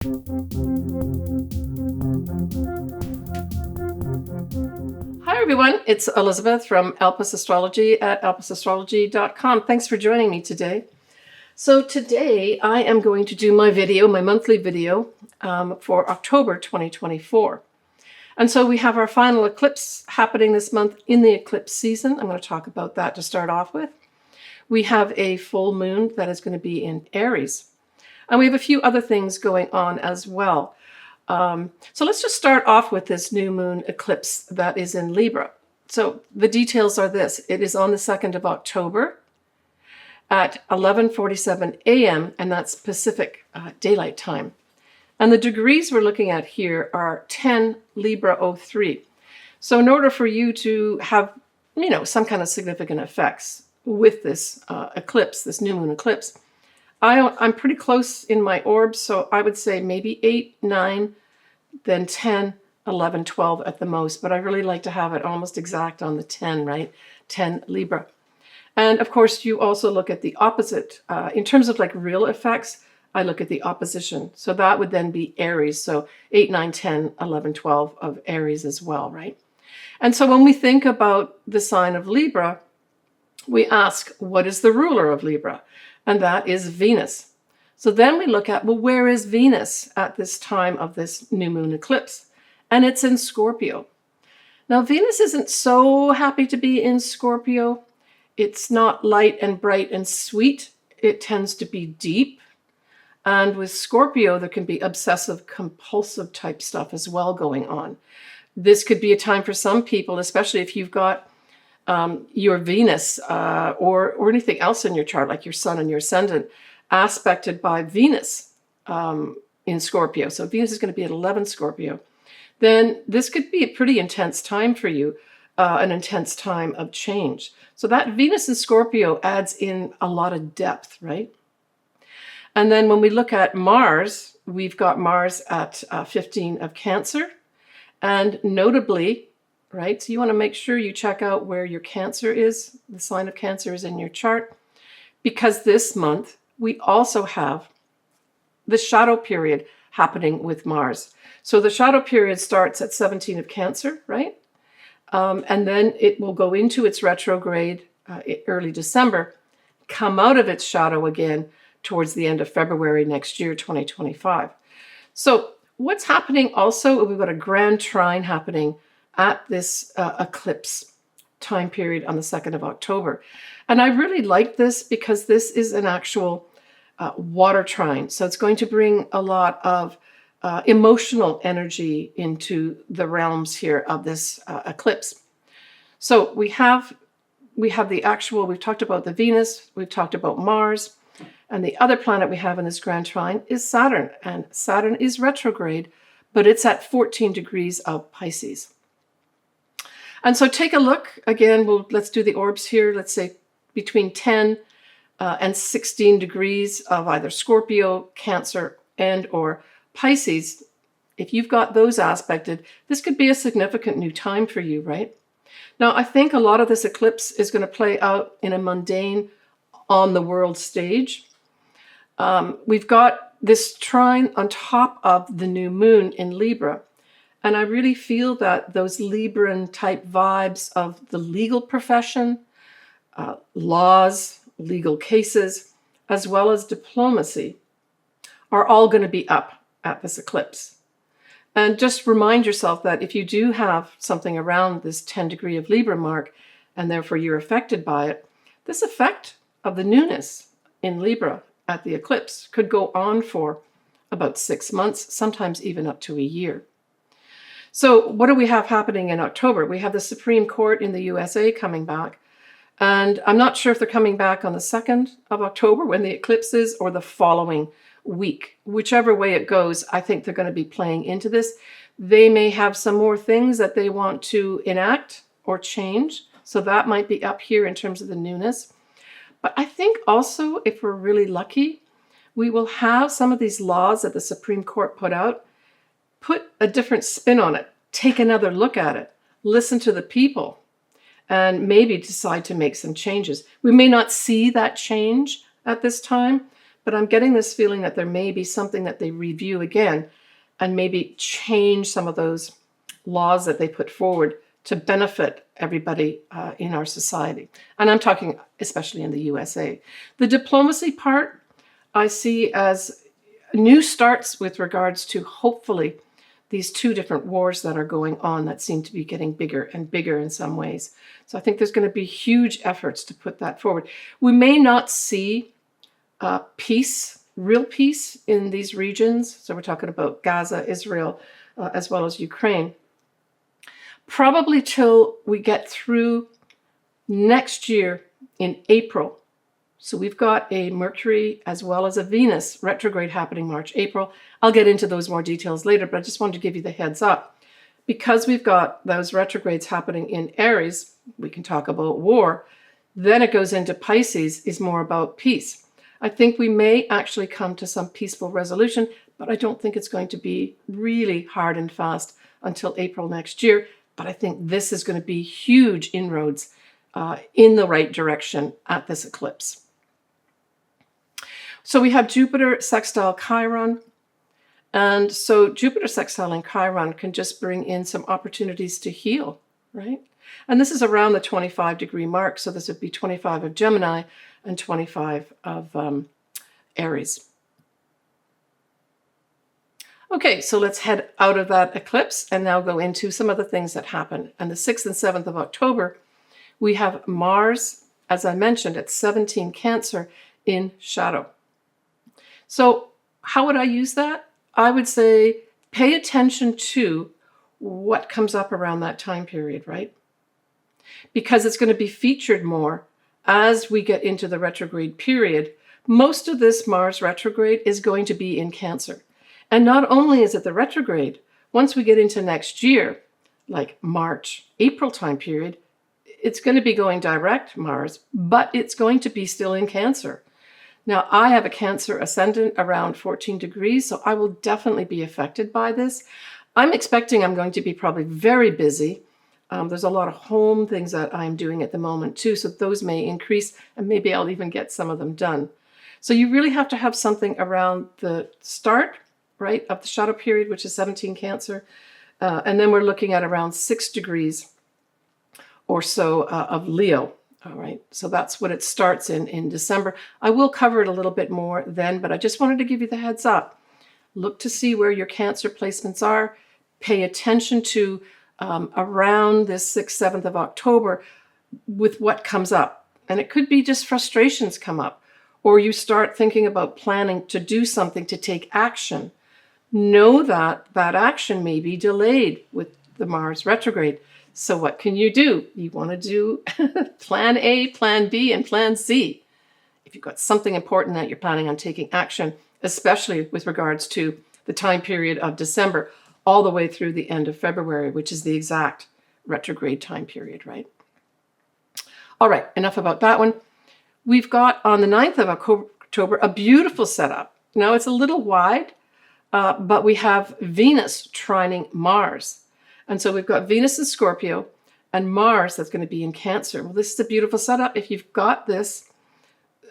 Hi everyone, it's Elizabeth from Elpis Astrology at elpisastrology.com. Thanks for joining me today. So today I am going to do my video, my monthly video for October 2024. And so we have our final eclipse happening this month in the eclipse season. I'm going to talk about that to start off with. We have a full moon that is going to be in Aries. And we have a few other things going on as well. So let's just start off with this new moon eclipse that is in Libra. So the details are this. It is on the 2nd of October at 11:47 a.m. and that's Pacific Daylight Time. And the degrees we're looking at here are 10 Libra 03. So in order for you to have, some kind of significant effects with this eclipse, this new moon eclipse, I'm pretty close in my orbs, so I would say maybe 8, 9, then 10, 11, 12 at the most. But I really like to have it almost exact on the 10, right? 10 Libra. And of course, you also look at the opposite. In terms of like real effects, I look at the opposition. So that would then be Aries. So 8, 9, 10, 11, 12 of Aries as well, right? And so when we think about the sign of Libra, we ask, what is the ruler of Libra? And that is Venus. So then we look at, well, where is Venus at this time of this new moon eclipse? And it's in Scorpio. Now, Venus isn't so happy to be in Scorpio. It's not light and bright and sweet. It tends to be deep. And with Scorpio, there can be obsessive, compulsive type stuff as well going on. This could be a time for some people, especially if you've got your Venus or anything else in your chart, like your sun and your ascendant, aspected by Venus in Scorpio. So Venus is going to be at 11 Scorpio. Then this could be a pretty intense time for you, an intense time of change. So that Venus in Scorpio adds in a lot of depth, right? And then when we look at Mars, we've got Mars at 15 of Cancer. And notably, right, so you want to make sure you check out where your Cancer is, the sign of Cancer is in your chart, because this month we also have the shadow period happening with Mars. So the shadow period starts at 17 of Cancer, right? And then it will go into its retrograde early December, come out of its shadow again towards the end of February next year, 2025. So what's happening also, we've got a Grand Trine happening at this eclipse time period on the 2nd of October. And I really like this because this is an actual water trine. So it's going to bring a lot of emotional energy into the realms here of this eclipse. So we have the actual, we've talked about the Venus, we've talked about Mars, and the other planet we have in this Grand Trine is Saturn. And Saturn is retrograde, but it's at 14 degrees of Pisces. And so take a look. Again, let's do the orbs here. Let's say between 10 and 16 degrees of either Scorpio, Cancer, and or Pisces. If you've got those aspected, this could be a significant new time for you, right? Now, I think a lot of this eclipse is going to play out in a mundane, on the world stage. We've got this trine on top of the new moon in Libra. And I really feel that those Libran type vibes of the legal profession, laws, legal cases, as well as diplomacy are all going to be up at this eclipse. And just remind yourself that if you do have something around this 10 degree of Libra mark, and therefore you're affected by it, this effect of the newness in Libra at the eclipse could go on for about 6 months, sometimes even up to a year. So what do we have happening in October? We have the Supreme Court in the USA coming back. And I'm not sure if they're coming back on the 2nd of October when the eclipse is, or the following week. Whichever way it goes, I think they're going to be playing into this. They may have some more things that they want to enact or change. So that might be up here in terms of the newness. But I think also, if we're really lucky, we will have some of these laws that the Supreme Court put out, put a different spin on it, take another look at it, listen to the people, and maybe decide to make some changes. We may not see that change at this time, but I'm getting this feeling that there may be something that they review again and maybe change some of those laws that they put forward to benefit everybody in our society. And I'm talking especially in the USA. The diplomacy part I see as new starts with regards to hopefully these two different wars that are going on that seem to be getting bigger and bigger in some ways. So I think there's going to be huge efforts to put that forward. We may not see peace, real peace in these regions. So we're talking about Gaza, Israel, as well as Ukraine. Probably till we get through next year in April. So we've got a Mercury as well as a Venus retrograde happening March, April. I'll get into those more details later, but I just wanted to give you the heads up. Because we've got those retrogrades happening in Aries, we can talk about war. Then it goes into Pisces, is more about peace. I think we may actually come to some peaceful resolution, but I don't think it's going to be really hard and fast until April next year. But I think this is going to be huge inroads in the right direction at this eclipse. So we have Jupiter sextile Chiron. And so Jupiter sextile and Chiron can just bring in some opportunities to heal, right? And this is around the 25-degree mark. So this would be 25 of Gemini and 25 of Aries. Okay, so let's head out of that eclipse and now go into some of the things that happen. And the 6th and 7th of October, we have Mars, as I mentioned, at 17 Cancer in shadow. So how would I use that? I would say pay attention to what comes up around that time period, right? Because it's going to be featured more as we get into the retrograde period. Most of this Mars retrograde is going to be in Cancer. And not only is it the retrograde, once we get into next year, like March, April time period, it's going to be going direct, Mars, but it's going to be still in Cancer. Now, I have a Cancer ascendant around 14 degrees, so I will definitely be affected by this. I'm expecting I'm going to be probably very busy. There's a lot of home things that I'm doing at the moment too, so those may increase, and maybe I'll even get some of them done. So you really have to have something around the start, right, of the shadow period, which is 17 Cancer. And then we're looking at around 6 degrees or so of Leo. All right, so that's what it starts in December. I will cover it a little bit more then, but I just wanted to give you the heads up. Look to see where your Cancer placements are. Pay attention to around this 6th, 7th of October with what comes up. And it could be just frustrations come up, or you start thinking about planning to do something to take action. Know that that action may be delayed with the Mars retrograde. So what can you do? You want to do plan A, plan B, and plan C. If you've got something important that you're planning on taking action, especially with regards to the time period of December, all the way through the end of February, which is the exact retrograde time period, right? All right, enough about that one. We've got on the 9th of October a beautiful setup. Now it's a little wide, but we have Venus trining Mars. And so we've got Venus in Scorpio and Mars that's going to be in Cancer. Well, this is a beautiful setup if you've got this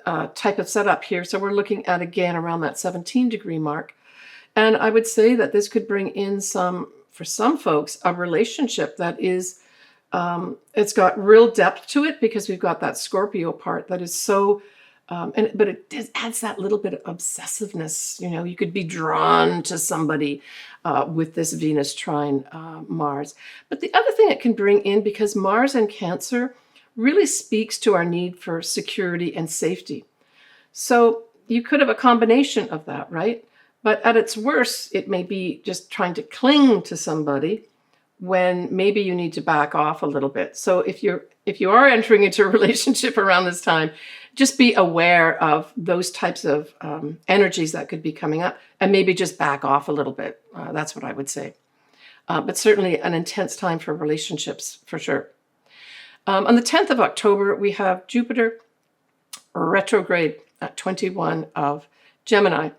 type of setup here. So we're looking at, again, around that 17-degree mark. And I would say that this could bring in for some folks, a relationship that is, it's got real depth to it because we've got that Scorpio part that is so, but it adds that little bit of obsessiveness. You know, you could be drawn to somebody with this Venus trine Mars. But the other thing it can bring in, because Mars and Cancer really speaks to our need for security and safety. So you could have a combination of that, right? But at its worst, it may be just trying to cling to somebody when maybe you need to back off a little bit. So if you are entering into a relationship around this time, just be aware of those types of energies that could be coming up and maybe just back off a little bit. That's what I would say. But certainly an intense time for relationships, for sure. On the 10th of October, we have Jupiter retrograde at 21 of Gemini.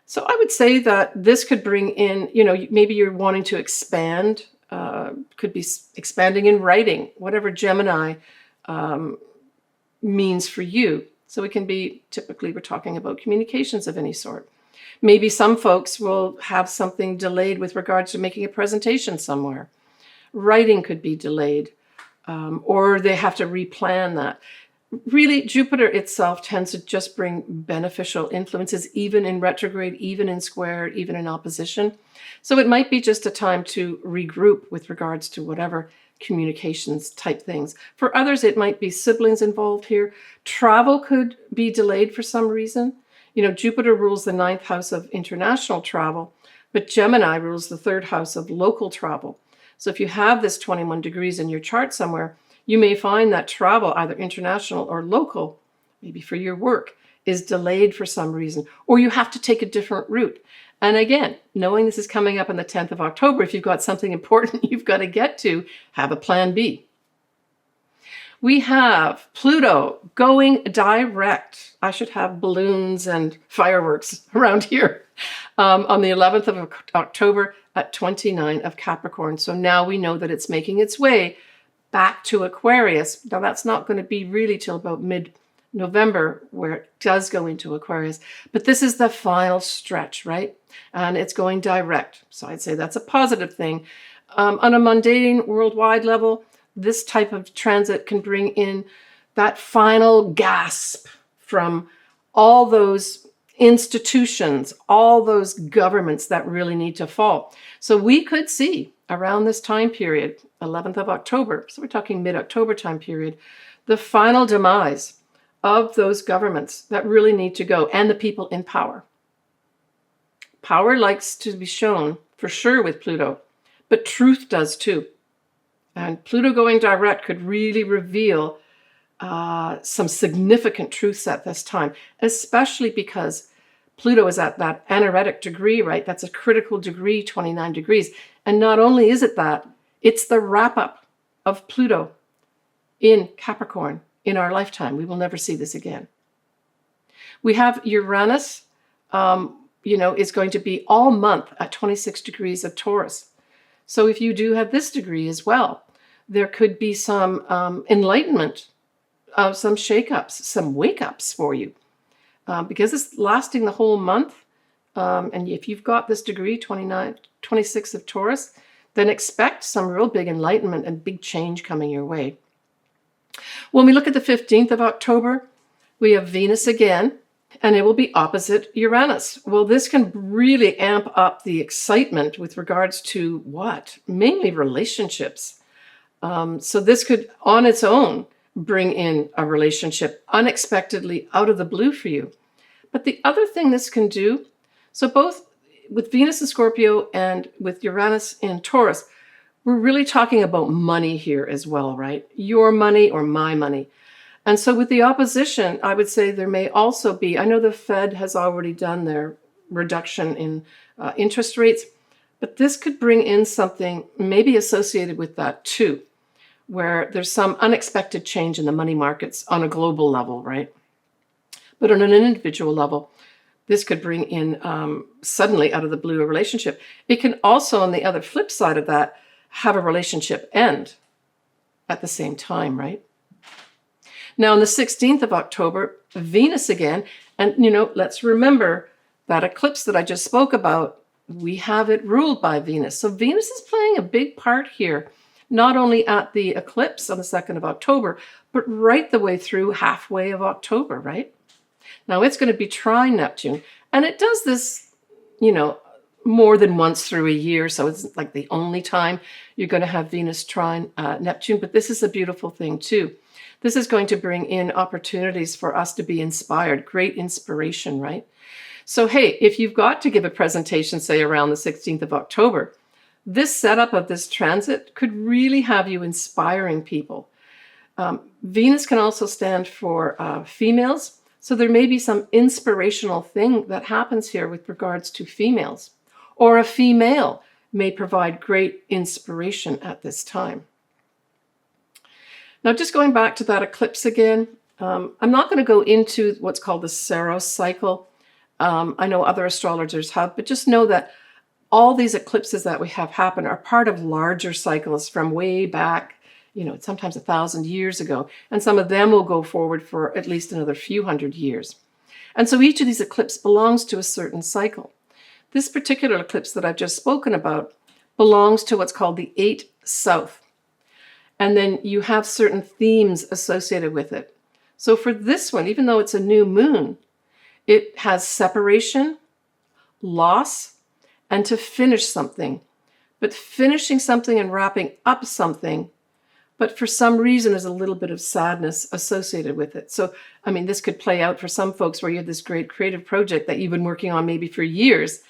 So I would say that this could bring in, maybe you're wanting to expand, could be expanding in writing, whatever Gemini means for you. So it can be, typically we're talking about communications of any sort. Maybe some folks will have something delayed with regards to making a presentation somewhere. Writing could be delayed, or they have to replan that. Really, Jupiter itself tends to just bring beneficial influences, even in retrograde, even in square, even in opposition. So it might be just a time to regroup with regards to whatever communications type things. For others, it might be siblings involved here. Travel could be delayed for some reason. You know, Jupiter rules the 9th house of international travel, but Gemini rules the 3rd house of local travel. So if you have this 21 degrees in your chart somewhere, you may find that travel, either international or local, maybe for your work, is delayed for some reason, or you have to take a different route. And again, knowing this is coming up on the 10th of October, if you've got something important you've got to get to, have a plan B. We have Pluto going direct. I should have balloons and fireworks around here on the 11th of October at 29 of Capricorn. So now we know that it's making its way back to Aquarius. Now that's not going to be really till about mid-November where it does go into Aquarius. But this is the final stretch, right? And it's going direct. So I'd say that's a positive thing. On a mundane worldwide level, this type of transit can bring in that final gasp from all those institutions, all those governments that really need to fall. So we could see around this time period, 11th of October, so we're talking mid-October time period, the final demise of those governments that really need to go, and the people in power. Power likes to be shown, for sure, with Pluto, but truth does too. And Pluto going direct could really reveal some significant truths at this time, especially because Pluto is at that anaretic degree, right? That's a critical degree, 29 degrees. And not only is it that, it's the wrap-up of Pluto in Capricorn in our lifetime. We will never see this again. We have Uranus, is going to be all month at 26 degrees of Taurus. So if you do have this degree as well, there could be some enlightenment, some shakeups, some wake-ups for you. Because it's lasting the whole month, and if you've got this degree, 26 of Taurus, then expect some real big enlightenment and big change coming your way. When we look at the 15th of October, we have Venus again, and it will be opposite Uranus. Well, this can really amp up the excitement with regards to what? Mainly relationships. So this could, on its own, bring in a relationship unexpectedly out of the blue for you. But the other thing this can do, so both with Venus in Scorpio and with Uranus in Taurus, we're really talking about money here as well, right? Your money or my money. And so with the opposition, I would say there may also be, I know the Fed has already done their reduction in interest rates, but this could bring in something maybe associated with that too, where there's some unexpected change in the money markets on a global level, right? But on an individual level, this could bring in suddenly out of the blue a relationship. It can also, on the other flip side of that, have a relationship end at the same time, right? Now, on the 16th of October, Venus again, and let's remember that eclipse that I just spoke about, we have it ruled by Venus. So Venus is playing a big part here, not only at the eclipse on the 2nd of October, but right the way through halfway of October, right? Now it's going to be trine Neptune, and it does this, more than once through a year. So it's like the only time you're going to have Venus trine Neptune, but this is a beautiful thing too. This is going to bring in opportunities for us to be inspired, great inspiration, right? So, hey, if you've got to give a presentation, say around the 16th of October, this setup of this transit could really have you inspiring people. Venus can also stand for females. So there may be some inspirational thing that happens here with regards to females. Or a female may provide great inspiration at this time. Now, just going back to that eclipse again, I'm not going to go into what's called the Saros cycle. I know other astrologers have, but just know that all these eclipses that we have happen are part of larger cycles from way back sometimes 1,000 years ago. And some of them will go forward for at least another few hundred years. And so each of these eclipses belongs to a certain cycle. This particular eclipse that I've just spoken about belongs to what's called the 8 South. And then you have certain themes associated with it. So for this one, even though it's a new moon, it has separation, loss, and to finish something. But finishing something and wrapping up something, but for some reason there's a little bit of sadness associated with it. So, this could play out for some folks where you have this great creative project that you've been working on maybe for years,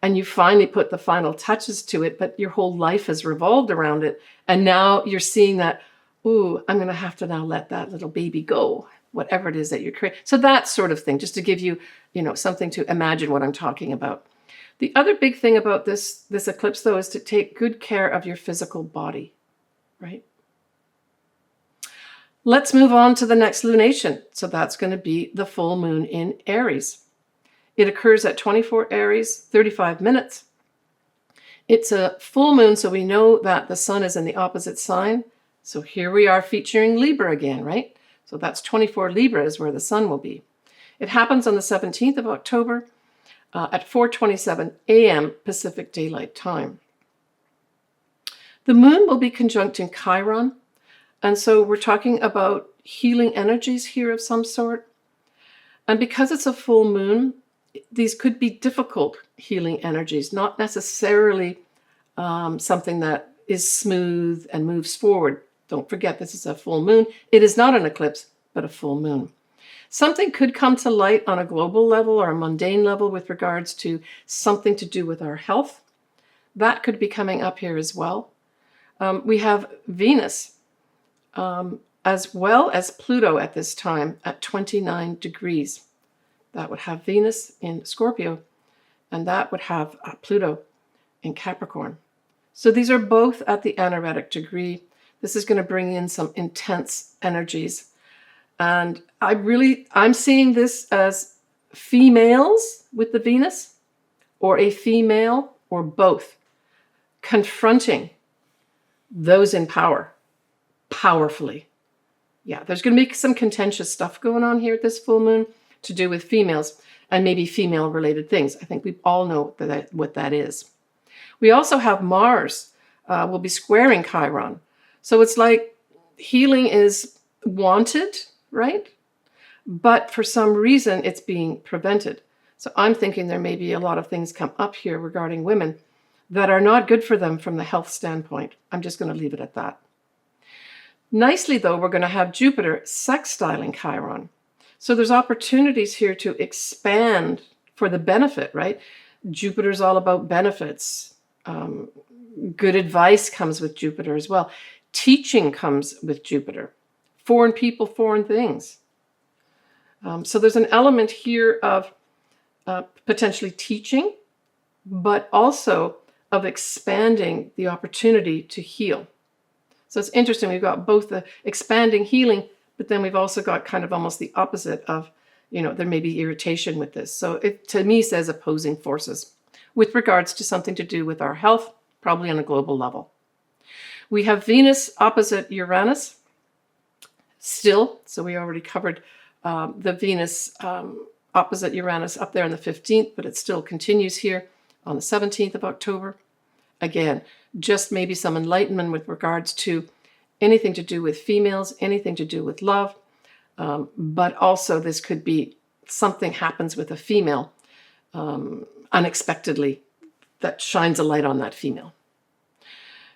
and you finally put the final touches to it, but your whole life has revolved around it. And now you're seeing that, ooh, I'm going to have to now let that little baby go, whatever it is that you're creating. So that sort of thing, just to give you, something to imagine what I'm talking about. The other big thing about this eclipse, though, is to take good care of your physical body, right? Let's move on to the next lunation. So that's going to be the full moon in Aries. It occurs at 24 Aries, 35 minutes. It's a full moon, so we know that the sun is in the opposite sign. So here we are featuring Libra again, right? So that's 24 Libra is where the sun will be. It happens on the 17th of October at 4:27 a.m. Pacific Daylight Time. The moon will be conjunct in Chiron, and so we're talking about healing energies here of some sort. And because it's a full moon, these could be difficult healing energies, not necessarily something that is smooth and moves forward. Don't forget, this is a full moon. It is not an eclipse, but a full moon. Something could come to light on a global level or a mundane level with regards to something to do with our health. That could be coming up here as well. We have Venus, as well as Pluto at this time at 29 degrees. That would have Venus in Scorpio, and that would have Pluto in Capricorn. So these are both at the anaretic degree. This is going to bring in some intense energies. And I'm seeing this as females with the Venus, or a female, or both, confronting those in power powerfully. Yeah, there's going to be some contentious stuff going on here at this full moon to do with females and maybe female-related things. I think we all know what that is. We also have Mars will be squaring Chiron. So it's like healing is wanted, right? But for some reason, it's being prevented. So I'm thinking there may be a lot of things come up here regarding women that are not good for them from the health standpoint. I'm just going to leave it at that. Nicely, though, we're going to have Jupiter sextiling Chiron. So there's opportunities here to expand for the benefit, right? Jupiter's all about benefits. Good advice comes with Jupiter as well. Teaching comes with Jupiter. Foreign people, foreign things. So there's an element here of potentially teaching, but also of expanding the opportunity to heal. So it's interesting. We've got both the expanding healing, but then we've also got kind of almost the opposite of, there may be irritation with this. So it, to me, says opposing forces with regards to something to do with our health, probably on a global level. We have Venus opposite Uranus still. So we already covered the Venus opposite Uranus up there on the 15th, but it still continues here on the 17th of October. Again, just maybe some enlightenment with regards to anything to do with females, anything to do with love, but also this could be something happens with a female unexpectedly that shines a light on that female.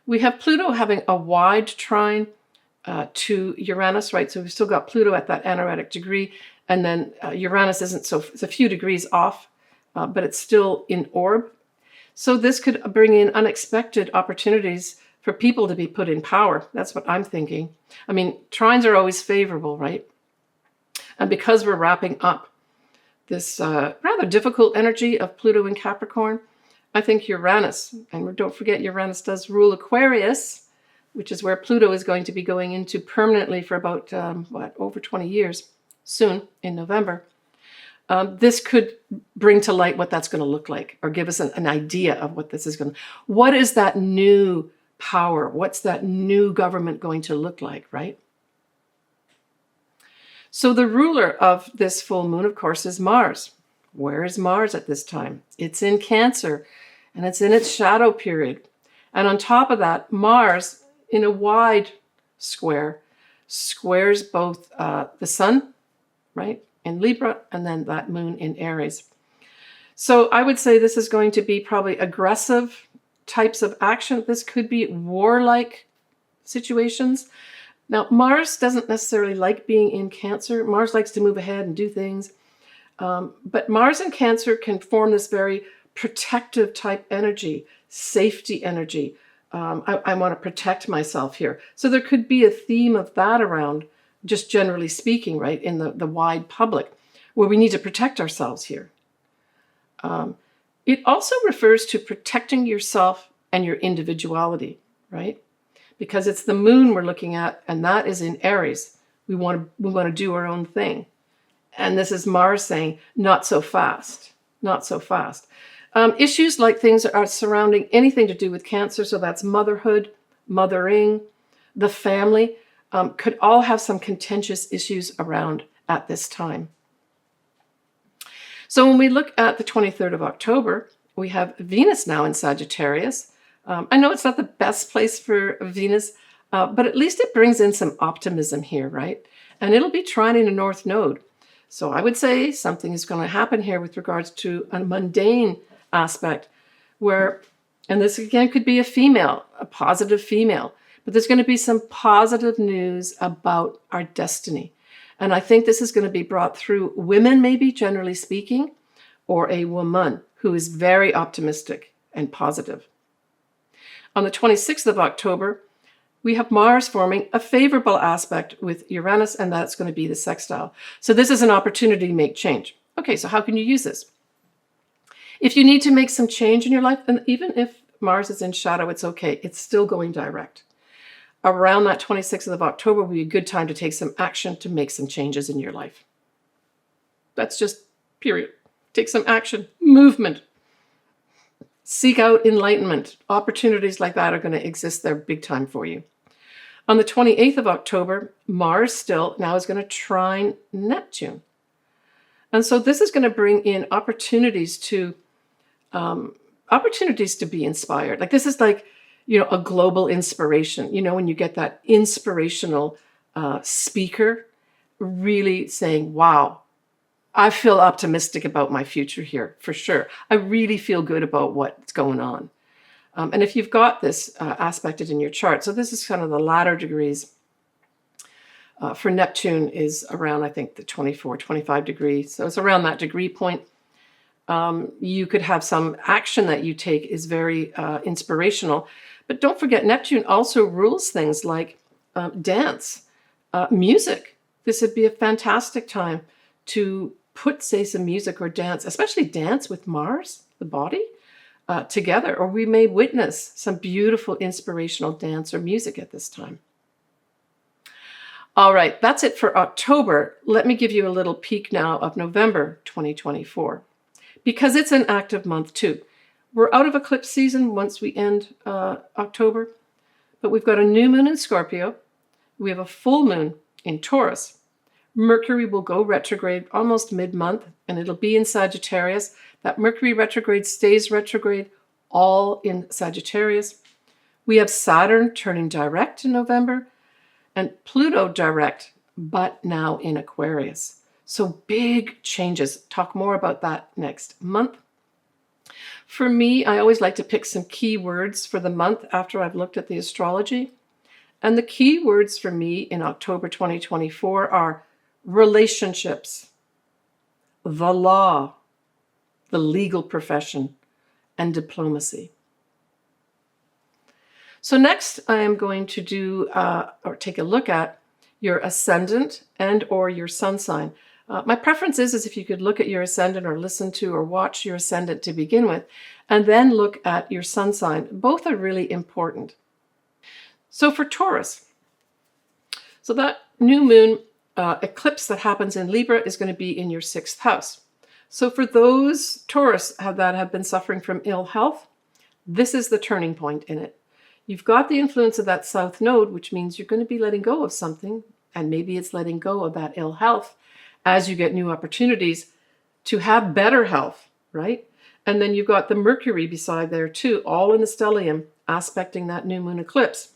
We have Pluto having a wide trine to Uranus, right? So we've still got Pluto at that anaretic degree, and then Uranus isn't, so it's a few degrees off, but it's still in orb. So this could bring in unexpected opportunities for people to be put in power. That's what I'm thinking. I mean, trines are always favorable, right? And because we're wrapping up this rather difficult energy of Pluto in Capricorn, I think Uranus, and don't forget Uranus does rule Aquarius, which is where Pluto is going to be going into permanently for about, over 20 years, soon in November. This could bring to light what that's going to look like, or give us an idea of what this is going to. What is that new power? What's that new government going to look like, right? So the ruler of this full moon, of course, is Mars. Where is Mars at this time? It's in Cancer, and it's in its shadow period. And on top of that, Mars, in a wide square, squares both the sun, right, in Libra, and then that moon in Aries. So I would say this is going to be probably aggressive types of action. This could be warlike situations. Now, Mars doesn't necessarily like being in Cancer. Mars likes to move ahead and do things. But Mars in Cancer can form this very protective type energy, safety energy. I want to protect myself here. So there could be a theme of that around, just generally speaking, right, in the wide public, where we need to protect ourselves here. It also refers to protecting yourself and your individuality, right? Because it's the moon we're looking at, and that is in Aries. We want to do our own thing. And this is Mars saying, not so fast, not so fast. Issues like things are surrounding anything to do with Cancer, so that's motherhood, mothering, the family, could all have some contentious issues around at this time. So when we look at the 23rd of October, we have Venus now in Sagittarius. I know it's not the best place for Venus, but at least it brings in some optimism here, right? And it'll be trining a North Node. So I would say something is going to happen here with regards to a mundane aspect where, and this again could be a female, a positive female, but there's going to be some positive news about our destiny. And I think this is going to be brought through women, maybe generally speaking, or a woman who is very optimistic and positive. On the 26th of October, we have Mars forming a favorable aspect with Uranus, and that's going to be the sextile. So this is an opportunity to make change. Okay, so how can you use this? If you need to make some change in your life, and even if Mars is in shadow, it's okay. It's still going direct. Around that 26th of October will be a good time to take some action to make some changes in your life. That's just period. Take some action, movement. Seek out enlightenment. Opportunities like that are going to exist there big time for you. On the 28th of October, Mars still now is going to trine Neptune. And so this is going to bring in opportunities to be inspired. Like this is like, a global inspiration. When you get that inspirational speaker really saying, wow, I feel optimistic about my future here, for sure. I really feel good about what's going on. And if you've got this aspected in your chart, so this is kind of the latter degrees. For Neptune is around, I think, the 24, 25 degrees. So it's around that degree point. You could have some action that you take is very inspirational. But don't forget, Neptune also rules things like dance, music. This would be a fantastic time to put, say, some music or dance, especially dance with Mars, the body, together. Or we may witness some beautiful inspirational dance or music at this time. All right, that's it for October. Let me give you a little peek now of November 2024, because it's an active month too. We're out of eclipse season once we end October, but we've got a new moon in Scorpio. We have a full moon in Taurus. Mercury will go retrograde almost mid-month, and it'll be in Sagittarius. That Mercury retrograde stays retrograde, all in Sagittarius. We have Saturn turning direct in November, and Pluto direct, but now in Aquarius. So big changes. Talk more about that next month. For me, I always like to pick some key words for the month after I've looked at the astrology. And the key words for me in October 2024 are relationships, the law, the legal profession, and diplomacy. So next, I am going to do or take a look at your ascendant and or your sun sign. My preference is if you could look at your ascendant or listen to or watch your ascendant to begin with, and then look at your sun sign. Both are really important. So for Taurus, so that new moon eclipse that happens in Libra is going to be in your 6th house. So for those Taurus that have been suffering from ill health, this is the turning point in it. You've got the influence of that south node, which means you're going to be letting go of something, and maybe it's letting go of that ill health as you get new opportunities to have better health, right? And then you've got the Mercury beside there too, all in the stellium, aspecting that new moon eclipse.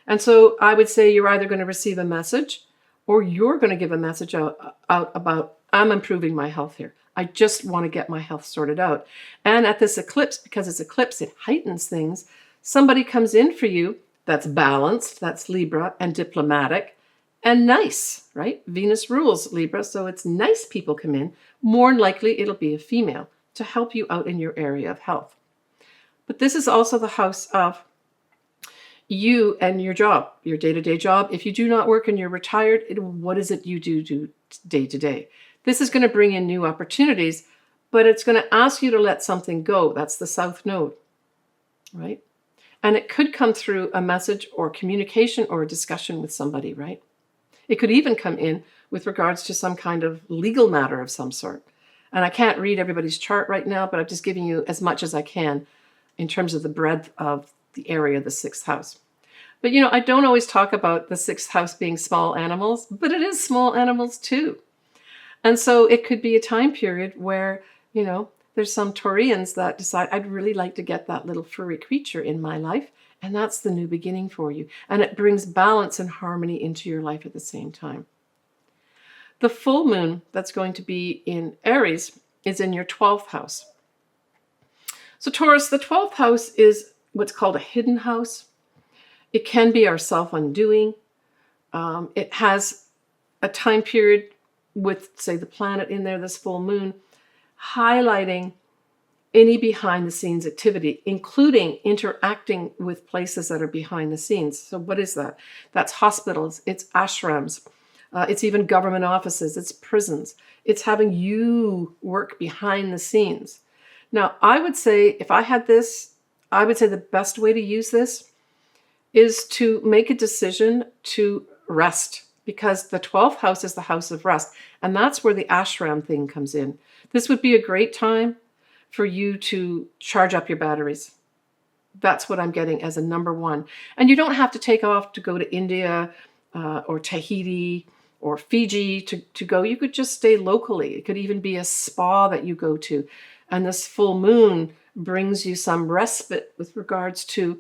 And so I would say you're either going to receive a message or you're going to give a message out about, I'm improving my health here. I just want to get my health sorted out. And at this eclipse, because it's eclipse, it heightens things. Somebody comes in for you that's balanced, that's Libra, and diplomatic, and nice, right? Venus rules Libra, so it's nice people come in. More than likely, it'll be a female to help you out in your area of health. But this is also the house of you and your job, your day-to-day job. If you do not work and you're retired, what is it you do day to day? This is going to bring in new opportunities, but it's going to ask you to let something go. That's the south node, right? And it could come through a message or communication or a discussion with somebody, right? It could even come in with regards to some kind of legal matter of some sort. And I can't read everybody's chart right now, but I'm just giving you as much as I can in terms of the breadth of the area of the sixth house. But I don't always talk about the sixth house being small animals, but it is small animals too. And so it could be a time period where, there's some Taurians that decide, I'd really like to get that little furry creature in my life. And that's the new beginning for you. And it brings balance and harmony into your life at the same time. The full moon that's going to be in Aries is in your 12th house. So Taurus, the 12th house is what's called a hidden house. It can be our self-undoing. It has a time period with, say, the planet in there, this full moon, highlighting any behind-the-scenes activity, including interacting with places that are behind the scenes. So what is that? That's hospitals, it's ashrams, it's even government offices, it's prisons. It's having you work behind the scenes. Now, I would say, if I had this, I would say the best way to use this is to make a decision to rest, because the 12th house is the house of rest. And that's where the ashram thing comes in. This would be a great time for you to charge up your batteries. That's what I'm getting as a number one. And you don't have to take off to go to India or Tahiti or Fiji to go. You could just stay locally. It could even be a spa that you go to. And this full moon brings you some respite with regards to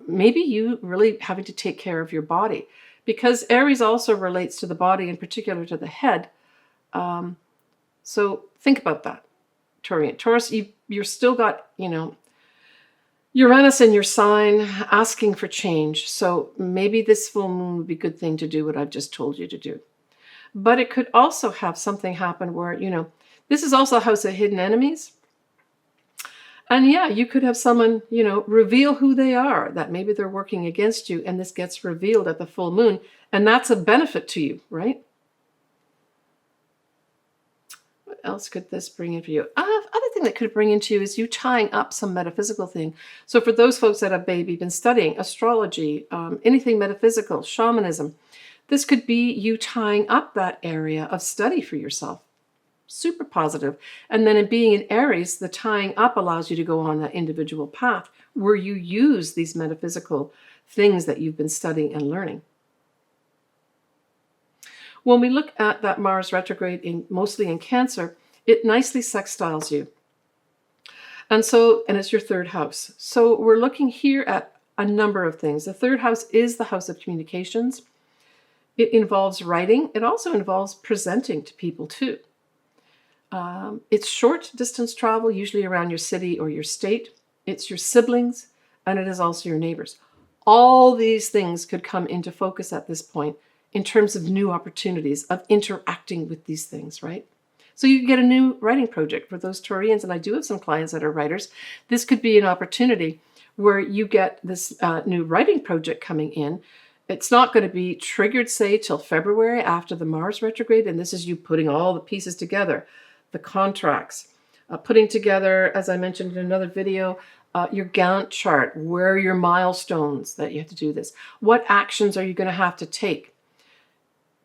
maybe you really having to take care of your body. Because Aries also relates to the body, in particular to the head. So think about that, Taurian. Taurus, you're still got, Uranus in your sign asking for change. So maybe this full moon would be a good thing to do what I've just told you to do. But it could also have something happen where, this is also a house of hidden enemies. And yeah, you could have someone, reveal who they are, that maybe they're working against you, and this gets revealed at the full moon, and that's a benefit to you, right? What else could this bring in for you? Other thing that could bring into you is you tying up some metaphysical thing. So for those folks that have maybe been studying astrology, anything metaphysical, shamanism, this could be you tying up that area of study for yourself. Super positive. And then in being in Aries, the tying up allows you to go on that individual path where you use these metaphysical things that you've been studying and learning. When we look at that Mars retrograde mostly in Cancer, it nicely sextiles you. And it's your third house. So we're looking here at a number of things. The third house is the house of communications. It involves writing. It also involves presenting to people too. It's short distance travel, usually around your city or your state. It's your siblings, and it is also your neighbors. All these things could come into focus at this point in terms of new opportunities of interacting with these things, right? So you get a new writing project for those Taurians, and I do have some clients that are writers. This could be an opportunity where you get this new writing project coming in. It's not going to be triggered, say, till February after the Mars retrograde, and this is you putting all the pieces together. The contracts, putting together, as I mentioned in another video, your Gantt chart. Where are your milestones that you have to do this? What actions are you going to have to take?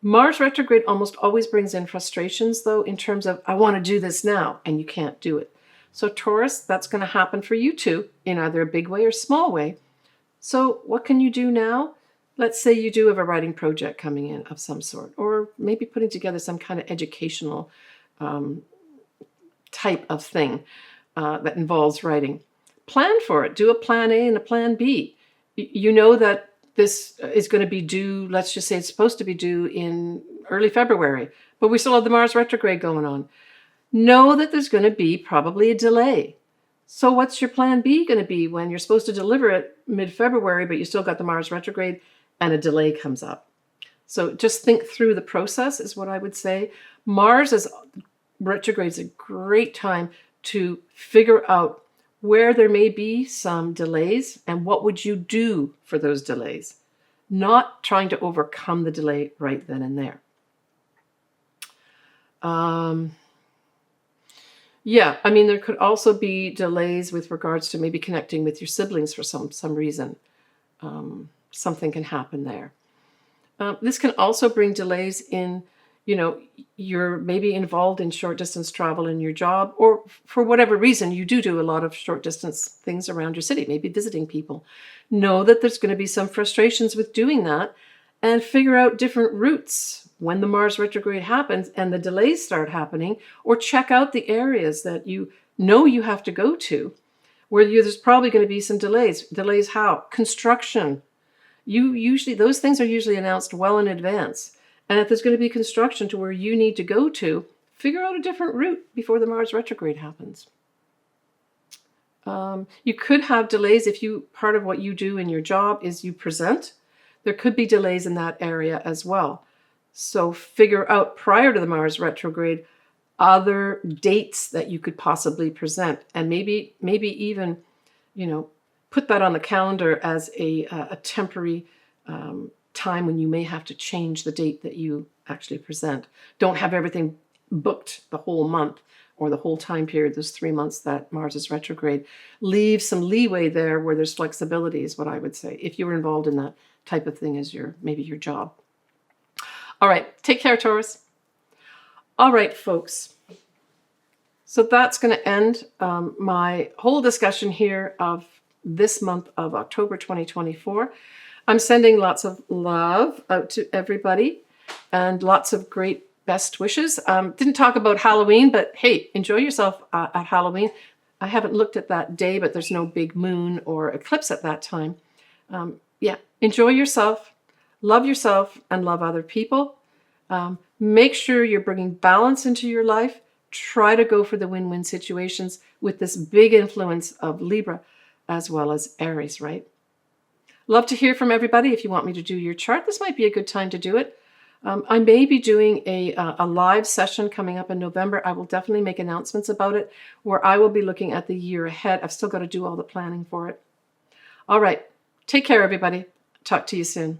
Mars retrograde almost always brings in frustrations, though, in terms of, I want to do this now, and you can't do it. So Taurus, that's going to happen for you too, in either a big way or small way. So what can you do now? Let's say you do have a writing project coming in of some sort, or maybe putting together some kind of educational type of thing that involves writing. Plan for it. Do a plan A and a plan B. You know that this is going to be due, let's just say it's supposed to be due in early February, but we still have the Mars retrograde going on. Know that there's going to be probably a delay. So what's your plan B going to be when you're supposed to deliver it mid-February, but you still got the Mars retrograde and a delay comes up? So just think through the process is what I would say. Mars is retrograde is a great time to figure out where there may be some delays and what would you do for those delays, not trying to overcome the delay right then and there. Yeah, I mean, there could also be delays with regards to maybe connecting with your siblings for some reason. Something can happen there. This can also bring delays in, you're maybe involved in short distance travel in your job, or for whatever reason, you do a lot of short distance things around your city, maybe visiting people. Know that there's going to be some frustrations with doing that, and figure out different routes when the Mars retrograde happens and the delays start happening, or check out the areas that you know you have to go to, where there's probably going to be some delays. Delays how? Construction. Those things are usually announced well in advance. And if there's going to be construction to where you need to go to, figure out a different route before the Mars retrograde happens. You could have delays if part of what you do in your job is you present. There could be delays in that area as well. So figure out prior to the Mars retrograde other dates that you could possibly present, and maybe even, put that on the calendar as a temporary time when you may have to change the date that you actually present. Don't have everything booked the whole month or the whole time period, those 3 months that Mars is retrograde. Leave some leeway there where there's flexibility is what I would say, if you were involved in that type of thing as maybe your job. All right, take care, Taurus. All right, folks. So that's going to end my whole discussion here of this month of October 2024. I'm sending lots of love out to everybody and lots of great best wishes. Didn't talk about Halloween, but hey, enjoy yourself at Halloween. I haven't looked at that day, but there's no big moon or eclipse at that time. Yeah, enjoy yourself. Love yourself and love other people. Make sure you're bringing balance into your life. Try to go for the win-win situations with this big influence of Libra as well as Aries, right? Love to hear from everybody. If you want me to do your chart, this might be a good time to do it. I may be doing a live session coming up in November. I will definitely make announcements about it, where I will be looking at the year ahead. I've still got to do all the planning for it. All right. Take care, everybody. Talk to you soon.